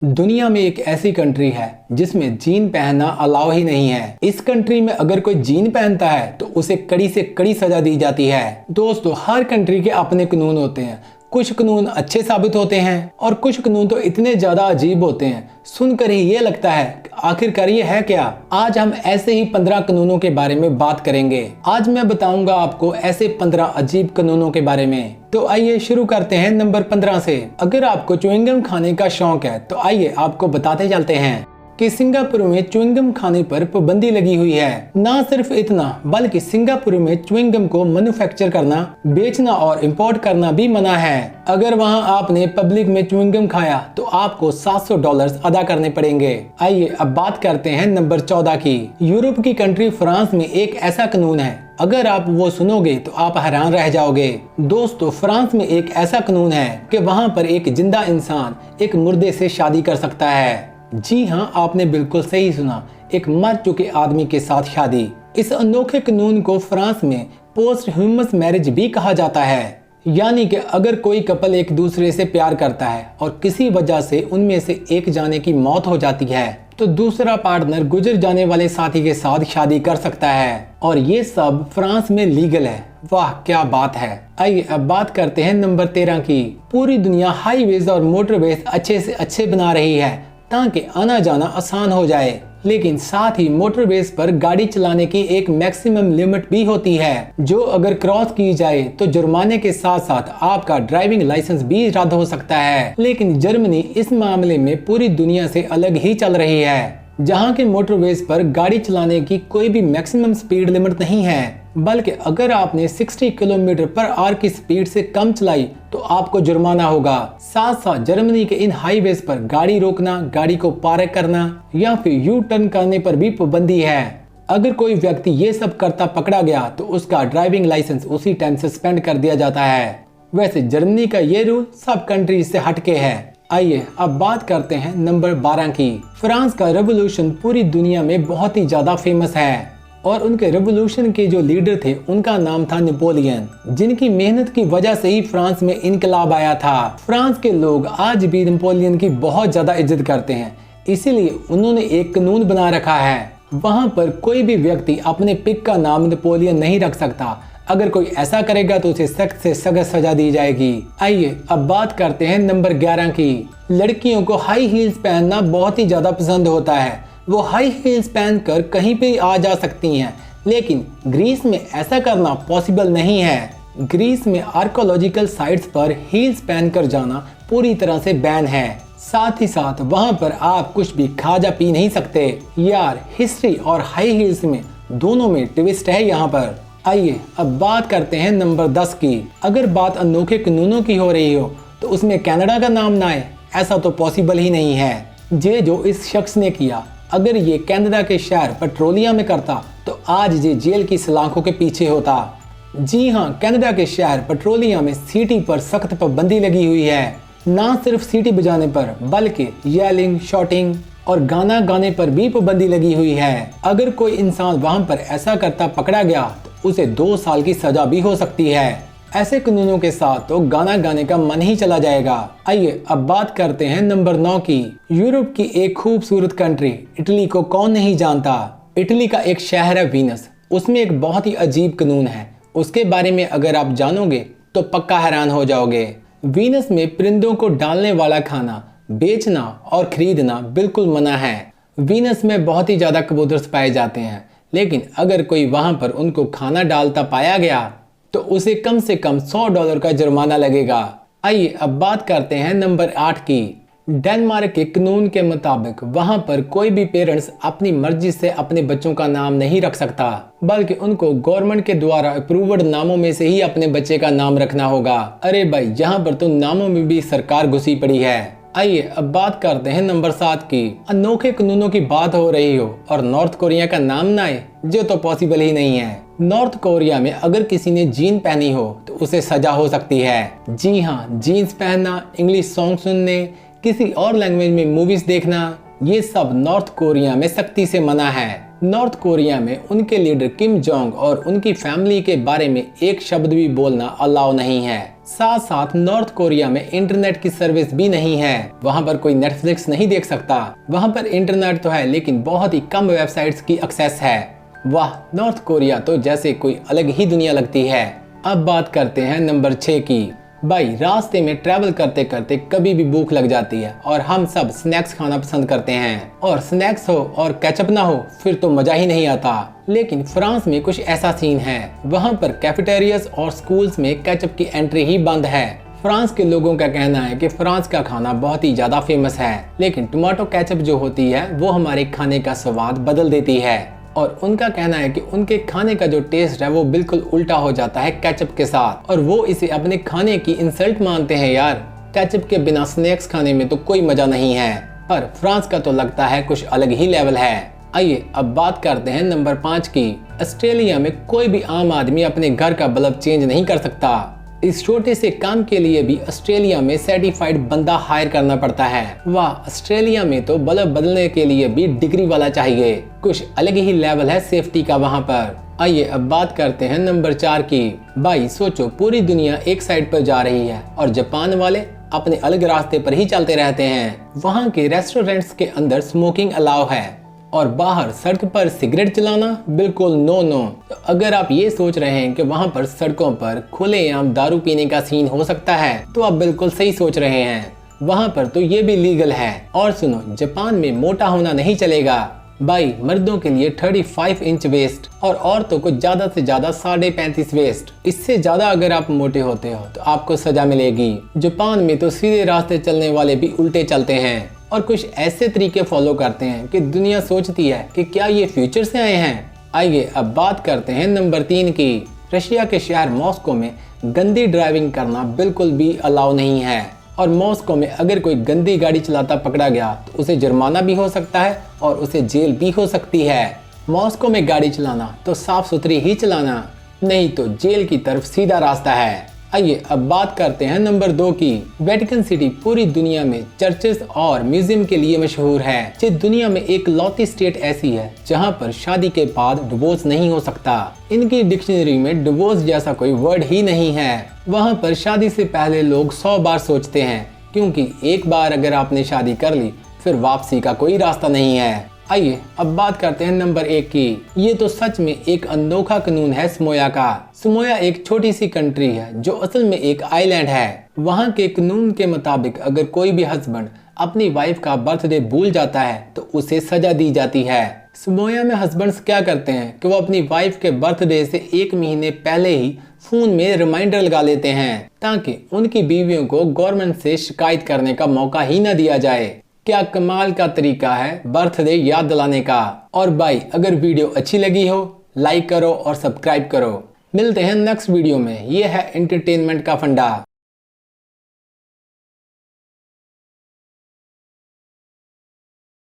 दुनिया में एक ऐसी कंट्री है जिसमें जीन पहनना अलाउ ही नहीं है। इस कंट्री में अगर कोई जीन पहनता है तो उसे कड़ी से कड़ी सजा दी जाती है। दोस्तों, हर कंट्री के अपने कानून होते हैं। कुछ कानून अच्छे साबित होते हैं और कुछ कानून तो इतने ज्यादा अजीब होते हैं, सुनकर ही ये लगता है आखिरकार ये है क्या। आज हम ऐसे ही 15 कानूनों के बारे में बात करेंगे। आज मैं बताऊंगा आपको ऐसे 15 अजीब कानूनों के बारे में। तो आइए शुरू करते हैं नंबर 15 से। अगर आपको च्युइंगम खाने का शौक है तो आइए आपको बताते चलते हैं कि सिंगापुर में च्युइंगम खाने पर पाबंदी लगी हुई है। ना सिर्फ इतना बल्कि सिंगापुर में च्युइंगम को मैन्युफैक्चर करना, बेचना और इंपोर्ट करना भी मना है। अगर वहां आपने पब्लिक में च्युइंगम खाया तो आपको $700 अदा करने पड़ेंगे। आइए अब बात करते हैं नंबर 14 की। यूरोप की कंट्री फ्रांस में एक ऐसा कानून है, अगर आप वो सुनोगे तो आप हैरान रह जाओगे। दोस्तों, फ्रांस में एक ऐसा कानून है कि वहाँ पर एक जिंदा इंसान एक मुर्दे से शादी कर सकता है। जी हाँ, आपने बिल्कुल सही सुना, एक मर चुके आदमी के साथ शादी। इस अनोखे कानून को फ्रांस में पोस्ट ह्यूमस मैरिज भी कहा जाता है। यानी कि अगर कोई कपल एक दूसरे से प्यार करता है और किसी वजह से उनमें से एक जाने की मौत हो जाती है तो दूसरा पार्टनर गुजर जाने वाले साथी के साथ शादी कर सकता है, और ये सब फ्रांस में लीगल है। वाह क्या बात है। आइए अब बात करते हैं नंबर 13 की। पूरी दुनिया हाईवेज और मोटरवेज अच्छे से अच्छे बना रही है ताकि आना जाना आसान हो जाए, लेकिन साथ ही मोटरवेज पर गाड़ी चलाने की एक मैक्सिमम लिमिट भी होती है, जो अगर क्रॉस की जाए तो जुर्माने के साथ साथ आपका ड्राइविंग लाइसेंस भी रद्द हो सकता है। लेकिन जर्मनी इस मामले में पूरी दुनिया से अलग ही चल रही है, जहां के मोटरवेज पर गाड़ी चलाने की कोई भी मैक्सिमम स्पीड लिमिट नहीं है, बल्कि अगर आपने 60 किलोमीटर पर आवर की स्पीड से कम चलाई तो आपको जुर्माना होगा। साथ साथ जर्मनी के इन हाईवेज पर गाड़ी रोकना, गाड़ी को पार्क करना या फिर यू टर्न करने पर भी पाबंदी है। अगर कोई व्यक्ति ये सब करता पकड़ा गया तो उसका ड्राइविंग लाइसेंस उसी टाइम सस्पेंड कर दिया जाता है। वैसे जर्मनी का ये रूल सब कंट्री से हटके है। आइए अब बात करते हैं नंबर 12 की। फ्रांस का रेवोल्यूशन पूरी दुनिया में बहुत ही ज्यादा फेमस है और उनके रेवोल्यूशन के जो लीडर थे उनका नाम था नेपोलियन, जिनकी मेहनत की वजह से ही फ्रांस में इनकलाब आया था। फ्रांस के लोग आज भी नेपोलियन की बहुत ज्यादा इज्जत करते हैं, इसीलिए उन्होंने एक कानून बना रखा है, वहां पर कोई भी व्यक्ति अपने पिक का नाम नेपोलियन नहीं रख सकता। अगर कोई ऐसा करेगा तो उसे सख्त से सख्त सजा दी जाएगी। आइए अब बात करते हैं नंबर 11 की। लड़कियों को हाई हील्स पहनना बहुत ही ज्यादा पसंद होता है। वो हाई हील्स पहनकर कहीं पे आ जा सकती हैं, लेकिन ग्रीस में ऐसा करना पॉसिबल नहीं है। ग्रीस में आर्कोलॉजिकल साइट्स पर हील्स पहनकर जाना पूरी तरह से बैन है। साथ ही साथ वहां पर आप कुछ भी खा जा पी नहीं सकते। यार, हिस्ट्री और हाई हील्स में दोनों में ट्विस्ट है यहाँ पर। आइए अब बात करते हैं नंबर 10 की। अगर बात अनोखे कानूनों की हो रही हो तो उसमें कनाडा का नाम ना आए, ऐसा तो पॉसिबल ही नहीं है। ये जो इस शख्स ने किया, अगर ये कनाडा के शहर पेट्रोलिया में करता तो आज ये जेल की सलाखों के पीछे होता। जी हाँ, कनाडा के शहर पेट्रोलिया में सीटी पर सख्त पाबंदी लगी हुई है। ना सिर्फ सीटी बजाने पर बल्कि येलिंग, शॉटिंग और गाना गाने पर भी पाबंदी लगी हुई है। अगर कोई इंसान वहां पर ऐसा करता पकड़ा गया तो उसे 2 साल की सजा भी हो सकती है। ऐसे कानूनों के साथ तो गाना गाने का मन ही चला जाएगा। आइए अब बात करते हैं नंबर 9 की। यूरोप की एक खूबसूरत कंट्री इटली को कौन नहीं जानता। इटली का एक शहर है वीनस, उसमें एक बहुत ही अजीब कानून है। उसके बारे में अगर आप जानोगे तो पक्का हैरान हो जाओगे। वीनस में परिंदों को डालने वाला खाना बेचना और खरीदना बिल्कुल मना है। वीनस में बहुत ही ज्यादा कबूतर पाए जाते हैं, लेकिन अगर कोई वहां पर उनको खाना डालता पाया गया तो उसे कम से कम $100 का जुर्माना लगेगा। आइए अब बात करते हैं नंबर 8 की। डेनमार्क के कानून के मुताबिक वहां पर कोई भी पेरेंट्स अपनी मर्जी से अपने बच्चों का नाम नहीं रख सकता, बल्कि उनको गवर्नमेंट के द्वारा अप्रूव्ड नामों में से ही अपने बच्चे का नाम रखना होगा। अरे भाई, यहाँ पर तो नामों में भी सरकार घुसी पड़ी है। आइए अब बात करते हैं नंबर 7 की। अनोखे कानूनों की बात हो रही हो और नॉर्थ कोरिया का नाम ना आए, जो तो पॉसिबल ही नहीं है। नॉर्थ कोरिया में अगर किसी ने जीन पहनी हो तो उसे सजा हो सकती है। जी हाँ, जीन्स पहनना, इंग्लिश सॉन्ग सुनने, किसी और लैंग्वेज में मूवीज देखना, ये सब नॉर्थ कोरिया में सख्ती से मना है। नॉर्थ कोरिया में उनके लीडर किम जोंग और उनकी फैमिली के बारे में एक शब्द भी बोलना अलाउ नहीं है। साथ साथ नॉर्थ कोरिया में इंटरनेट की सर्विस भी नहीं है। वहाँ पर कोई नेटफ्लिक्स नहीं देख सकता। वहाँ पर इंटरनेट तो है लेकिन बहुत ही कम वेबसाइट्स की एक्सेस है। वाह, नॉर्थ कोरिया तो जैसे कोई अलग ही दुनिया लगती है। अब बात करते हैं नंबर 6 की। भाई, रास्ते में ट्रैवल करते करते कभी भी भूख लग जाती है और हम सब स्नैक्स खाना पसंद करते हैं, और स्नैक्स हो और केचप ना हो फिर तो मजा ही नहीं आता। लेकिन फ्रांस में कुछ ऐसा सीन है, वहाँ पर कैफेटेरियाज और स्कूल्स में केचप की एंट्री ही बंद है। फ्रांस के लोगों का कहना है कि फ्रांस का खाना बहुत ही ज्यादा फेमस है, लेकिन टमाटो केचप जो होती है वो हमारे खाने का स्वाद बदल देती है। और उनका कहना है कि उनके खाने का जो टेस्ट है वो बिल्कुल उल्टा हो जाता है केचप के साथ, और वो इसे अपने खाने की इंसल्ट मानते हैं। यार, केचप के बिना स्नैक्स खाने में तो कोई मजा नहीं है, पर फ्रांस का तो लगता है कुछ अलग ही लेवल है। आइए अब बात करते हैं नंबर 5 की। ऑस्ट्रेलिया में कोई भी आम आदमी अपने घर का बल्ब चेंज नहीं कर सकता। इस छोटे से काम के लिए भी ऑस्ट्रेलिया में सर्टिफाइड बंदा हायर करना पड़ता है। वाह, ऑस्ट्रेलिया में तो बल्ब बदलने के लिए भी डिग्री वाला चाहिए। कुछ अलग ही लेवल है सेफ्टी का वहाँ पर। आइए अब बात करते हैं नंबर 4 की। भाई सोचो, पूरी दुनिया एक साइड पर जा रही है और जापान वाले अपने अलग रास्ते पर ही चलते रहते हैं। वहाँ के रेस्टोरेंट्स के अंदर स्मोकिंग अलाउ है और बाहर सड़क पर सिगरेट चलाना बिल्कुल नो नो। तो अगर आप ये सोच रहे हैं कि वहाँ पर सड़कों पर खुलेआम दारू पीने का सीन हो सकता है तो आप बिल्कुल सही सोच रहे हैं। वहाँ पर तो ये भी लीगल है। और सुनो, जापान में मोटा होना नहीं चलेगा। भाई, मर्दों के लिए 35 इंच वेस्ट और औरतों को ज्यादा से ज्यादा 35.5 वेस्ट। इससे ज्यादा अगर आप मोटे होते हो तो आपको सजा मिलेगी। जापान में तो सीधे रास्ते चलने वाले भी उल्टे चलते हैं और कुछ ऐसे तरीके फॉलो करते हैं कि दुनिया सोचती है कि क्या ये फ्यूचर से आए हैं। आइए अब बात करते हैं नंबर 3 की। रशिया के शहर मॉस्को में गंदी ड्राइविंग करना बिल्कुल भी अलाउ नहीं है, और मॉस्को में अगर कोई गंदी गाड़ी चलाता पकड़ा गया तो उसे जुर्माना भी हो सकता है और उसे जेल भी हो सकती है। मॉस्को में गाड़ी चलाना तो साफ सुथरी ही चलाना, नहीं तो जेल की तरफ सीधा रास्ता है। आइए अब बात करते हैं नंबर 2 की। वेटिकन सिटी पूरी दुनिया में चर्चेस और म्यूजियम के लिए मशहूर है। ये दुनिया में एक लौती स्टेट ऐसी है जहां पर शादी के बाद डिवोर्स नहीं हो सकता। इनकी डिक्शनरी में डिवोर्स जैसा कोई वर्ड ही नहीं है। वहां पर शादी से पहले लोग 100 बार सोचते हैं, क्योंकि एक बार अगर आपने शादी कर ली फिर वापसी का कोई रास्ता नहीं है। आइए अब बात करते हैं नंबर 1 की। ये तो सच में एक अनोखा कानून है समोया का। समोया एक छोटी सी कंट्री है जो असल में एक आइलैंड है। वहाँ के कानून के मुताबिक अगर कोई भी हस्बैंड अपनी वाइफ का बर्थडे भूल जाता है तो उसे सजा दी जाती है। समोया में हस्बैंड्स क्या करते हैं कि वो अपनी वाइफ के बर्थडे से 1 महीने पहले ही फोन में रिमाइंडर लगा लेते हैं ताकि उनकी बीवियों को गवर्नमेंट से शिकायत करने का मौका ही न दिया जाए। क्या कमाल का तरीका है बर्थडे याद दिलाने का। और भाई, अगर वीडियो अच्छी लगी हो लाइक करो और सब्सक्राइब करो। मिलते हैं नेक्स्ट वीडियो में। ये है एंटरटेनमेंट का फंडा।